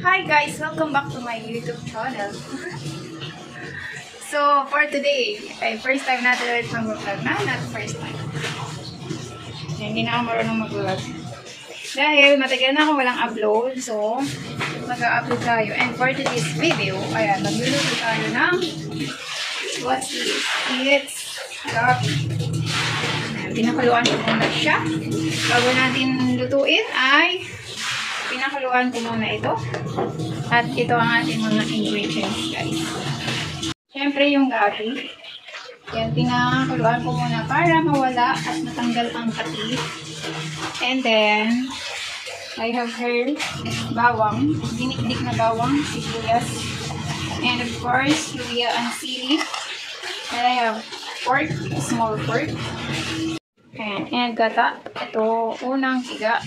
Hi guys! Welcome back to my YouTube channel. So, for today, ay first time natin ulit mag-vlog na. Not first time. Hindi na ako marunong mag-vlog. Dahil matagal na ako walang upload. So, mag-upload tayo. And for today's video, ayan, magluluto tayo ng what's this? It's gabi. Pinakuluan ko muna siya. Bago natin lutuin ay pinakuluan ko muna ito. At ito ang ating mga ingredients, guys. Siyempre yung gabi. Yan, pinakuluan ko muna para mawala at matanggal ang patis. And then, I have heard bawang, dinikdik na bawang, sibuyas. And of course, luya and sili. And I have pork, small pork. And gata. Ito, unang higa.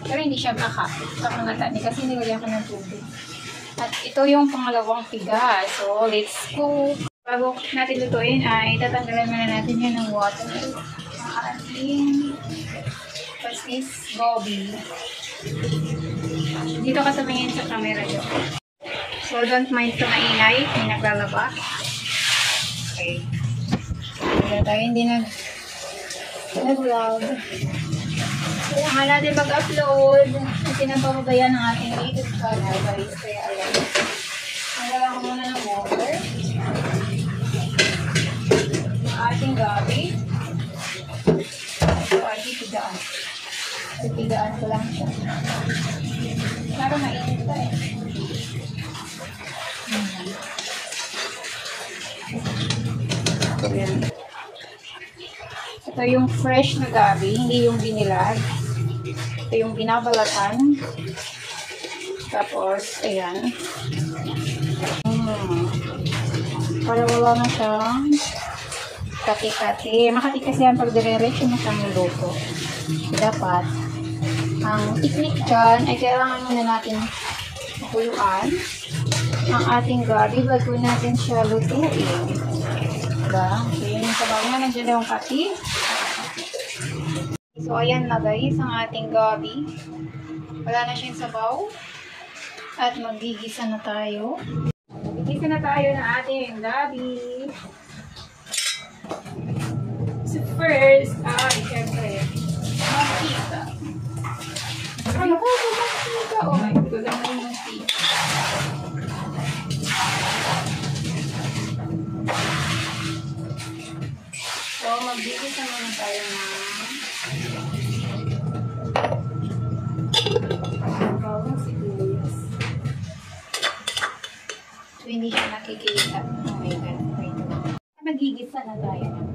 Pero hindi siya kakangata kasi nilagyan ko ng tubig. At ito yung pangalawang piga. So, let's cook. Bago natin lutuin ay tatanggalan muna natin yan ng water. Ang ating patis gobi. Dito ka tumingin sa camera nyo. So, don't mind sa maingay. May naglalaba. Okay. Kaya tayo hindi nag-vlog. Kailangan natin mag-upload kasi napapabayan ng ating YouTube channel, guys. Kaya alam. Tanggalan ko muna ng water. Ating gabi. So, ating pigaan. Pigaan ko lang siya. Para mainit pa eh. Ayan. Ito yung fresh na gabi, hindi yung binilag. Ito yung binabalatan. Tapos, ayan. Para wala na siyang kati-kati. Makati kasi yan pag dire-recho mo siyang luto. Dapat, ang technique dyan ay kailangan muna natin makuluan ang ating gabi bago natin siya lutuin. Diba? So, yun yung sabaw na. Nandiyan yung kati. So, ayan na guys, ang ating gabi. Wala na siyang sabaw. At magigisa na tayo. Magigisa na tayo ng ating gabi. So, first, syempre, mantika. Ano ba? Mantika. Oh my God, wala na yung mantika. So, magbibisa muna tayo ng bawang sibuyas. So, hindi siya nakikita. Oh my God. Wait. Magigisa na tayo ng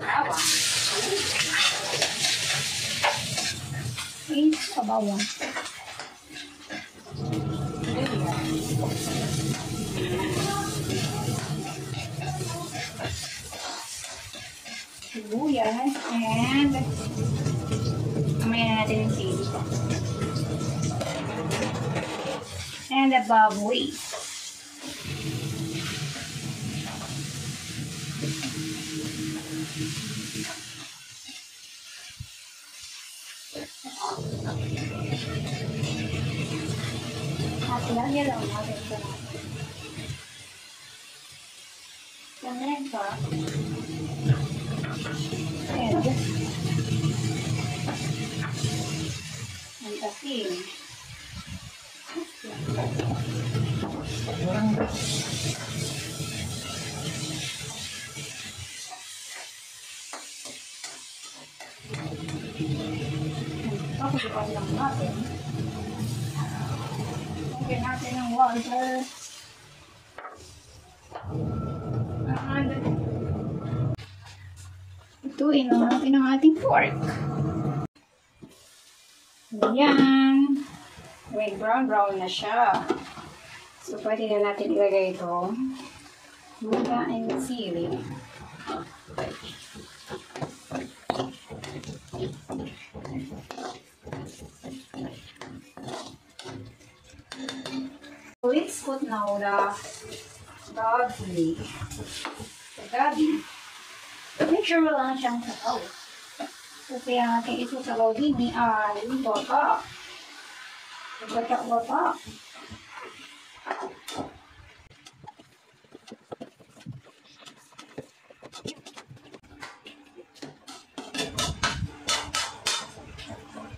bawang. Okay, sa bawang. Sibuyas, and mamaya na natin yung sili. And the baboy. At lagyan lang natin ito natin. Ganyan pa. And ang asin. Pakulipan lang natin. Lagyan natin ng water. Ituin lang natin ang ating pork. Ayan. Wait, brown na siya. So, pwede na natin ilagay ito. Luya and sili. So, let's put now the gabi. Make sure wala na siyang sabaw. Kasi ang ating isusabaw din ay baka. Bata-bata.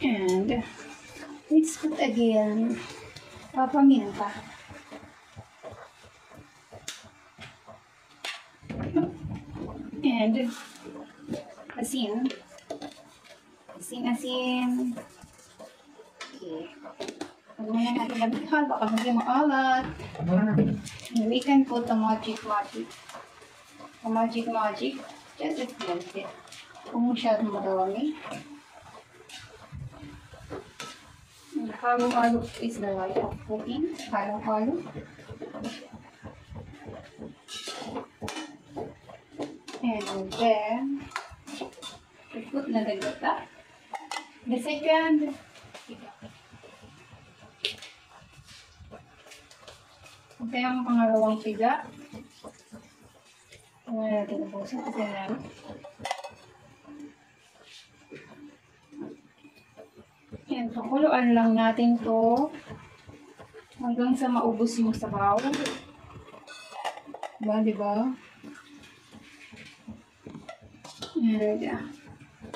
And let's put again papaminta. And asin. Asin. Okay. Huwag mo na natin labihan, baka maging maalat. And we can put the magic. The magic. Just a little bit. Kung masyadong madami. And halo-halo is the life of cooking. Halo-halo. And then, we put na the gata. The second, ito yung pangalawang piga. Tingnan natin ang puso. Tingnan. Yan, pakuluan lang natin to hanggang sa maubos yung sabaw. Diba? And,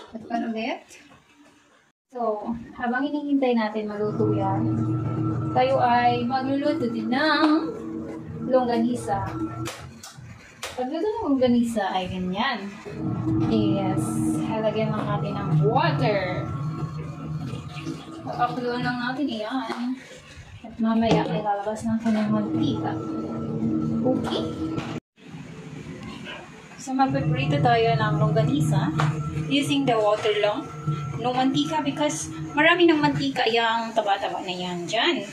takpan ulit. So, habang hinihintay natin maluto yan, tayo ay magluluto din ng longganisa. Pagluto ng longganisa ay ganyan. Yes, halagyan lang natin ng water. Pakuluan lang natin iyan. At mamaya ay lalabas ng kanyang mantika. Okay. So, magpiprito tayo ng longganisa using the water lang. No mantika because marami ng mantika yung taba-taba na yan dyan.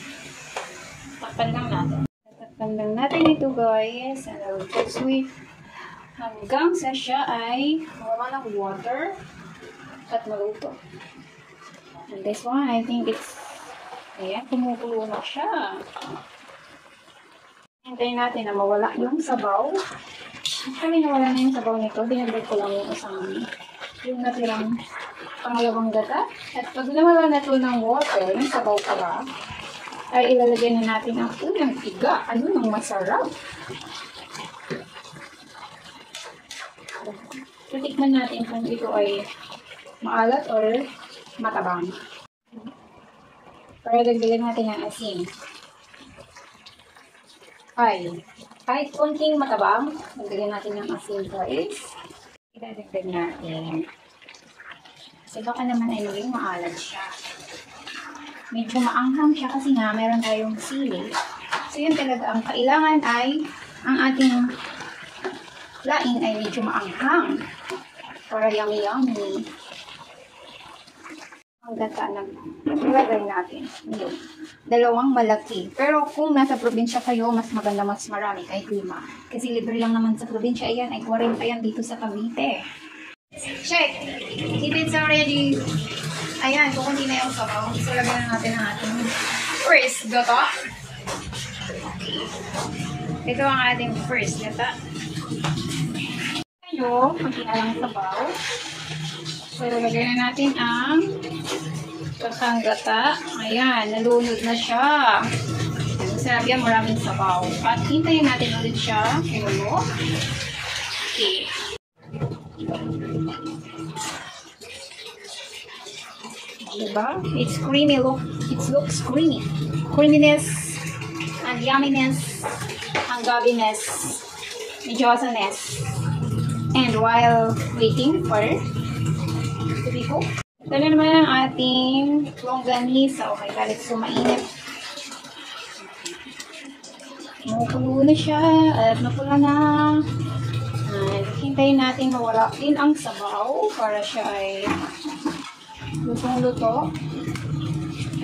Takpan lang natin. Takpan lang natin ito guys. And I will just wait hanggang sa siya ay mawala ng water at maluto. And this one, I think it's ayan, kumukulo na siya. Hintayin natin na mawala yung sabaw. Actually, nawala na yung sabaw nito. Dinagdag ko lang yung yung natirang pangalawang gata. At pag nawala na ito ng water, ng sabaw pa ay ilalagay na natin ang unang tiga. Ano nang masarap? Titikman natin kung ito ay maalat or matabang. Para dagdagan natin ang asin. Kahit konting matabang, dagdagan natin ang asin guys. Idadagdag natin. Kasi baka naman ay maging maalat siya. Medyo maanghang siya kasi nga meron tayong sili. So yun talaga, ang kailangan ay ang ating laing ay medyo maanghang. Para yummy. Ang gata na ilagay natin. Yun. 2 malaki. Pero kung nasa probinsya kayo, mas maganda, mas marami kahit 5. Kasi libre lang naman sa probinsya. Ayan, ay 40 yan dito sa Cavite. Check! If it's already, ayan, kukunti na yung sabaw. So, lagyan na natin ang ating first gata. Ito ang ating first gata. Ano, kunti na lang sabaw. So, lagyan na natin ang kakang gata. Ayan, nalunod na siya. Masarap yan, maraming sabaw. At hintayin natin ulit siya. Okay. Diba? It's creamy look. It looks creamy. Creaminess and yumminess and gabbiness. Medyosaness. And while waiting for to be cooked, ito na naman ang ating longganisa. Oh my God, it's so mainit. Makukulo na siya at napula na. At hintayin natin mawala din ang sabaw para siya ay lutong-luto.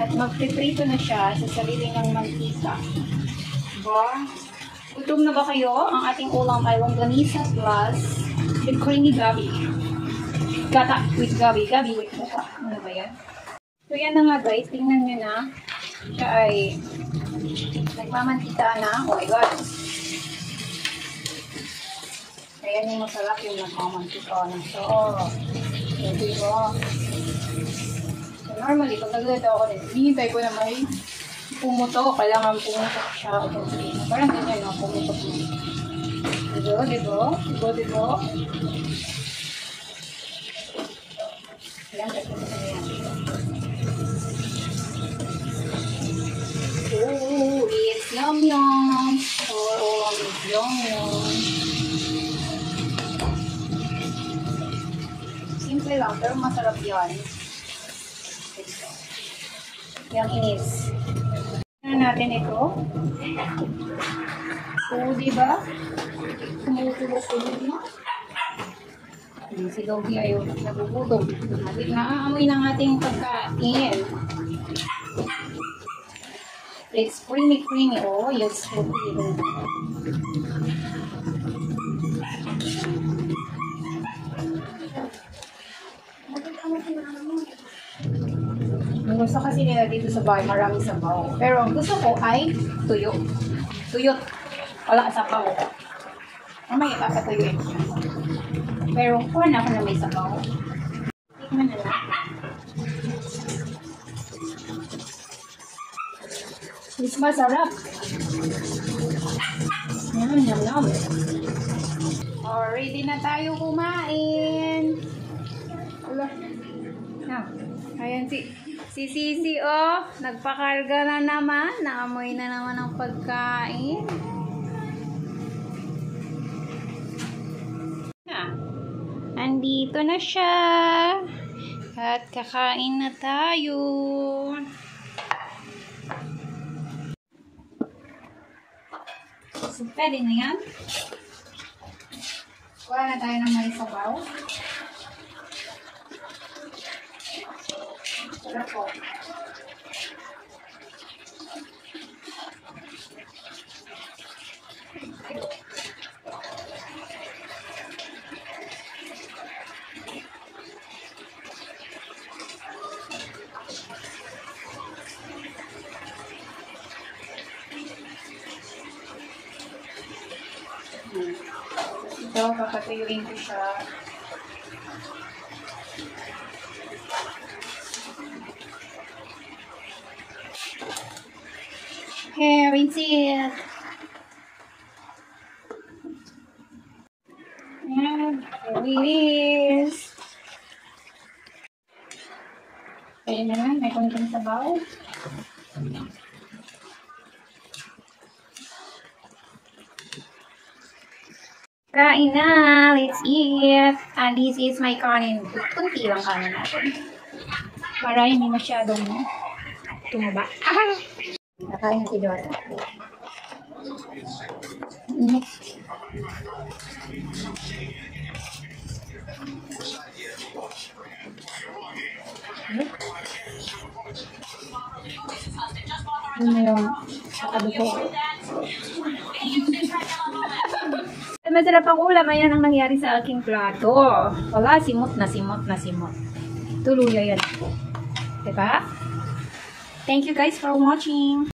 At magpiprito na siya sa sarili ng mantika. Diba? Gutom na ba kayo? Ang ating ulam ay longganisa plus with creamy gabi. Gata with gabi. Gabi with gata. Ano ba yan? So yan na nga guys. Tingnan nyo na. Siya ay nagmamantika na. Oh my God. Ayan yung masarap yung nagmamantika na. So, diba? So, normally, pag nagluto ako nito, hinihintay ko na may pumutok. Kailangan pumutok siya. Parang ganyan, no? Pumutok mo. Diba? Ayan, oh, it's yum. Oh, it's yum. Simple lang, pero masarap yan. Yung inis. Natin ito. Oo, diba? Kumukulog-kulog na. Si Doggy ayaw nagugutom. Naamoy ng ating pagkain. It's creamy. Oh, yes. Gusto kasi nila dito sa bahay, maraming sabaw. Pero ang gusto ko ay tuyo. Tuyot. Wala sabaw. Mamaya papatuyuin siya. Pero kuha na ako na may sabaw. Tingnan na lang. It's masarap. Yum. Oh, ready na tayo kumain. Wala. Ayan si Sisi, oh. Nagpakarga na naman. Naamoy na naman ang pagkain. Andito na siya. At kakain na tayo. So, pwede na yan. Kuha na tayo ng may sabaw. Sarap po. Ito, papatuyuin ko siya. Here, rinse it. And here it is. Pwede naman, may konting sabaw. Kain na! Let's eat! And this is my kanin. Kunti lang kanin natin. Para hindi masyadong tumaba. Nakain na si Dora. Init. Ano yung sakabi ko? Masarap ang ulam. Ayan ang nangyari sa aking plato. Wala, simot na simot. Tuluya yan. Diba? Thank you guys for watching.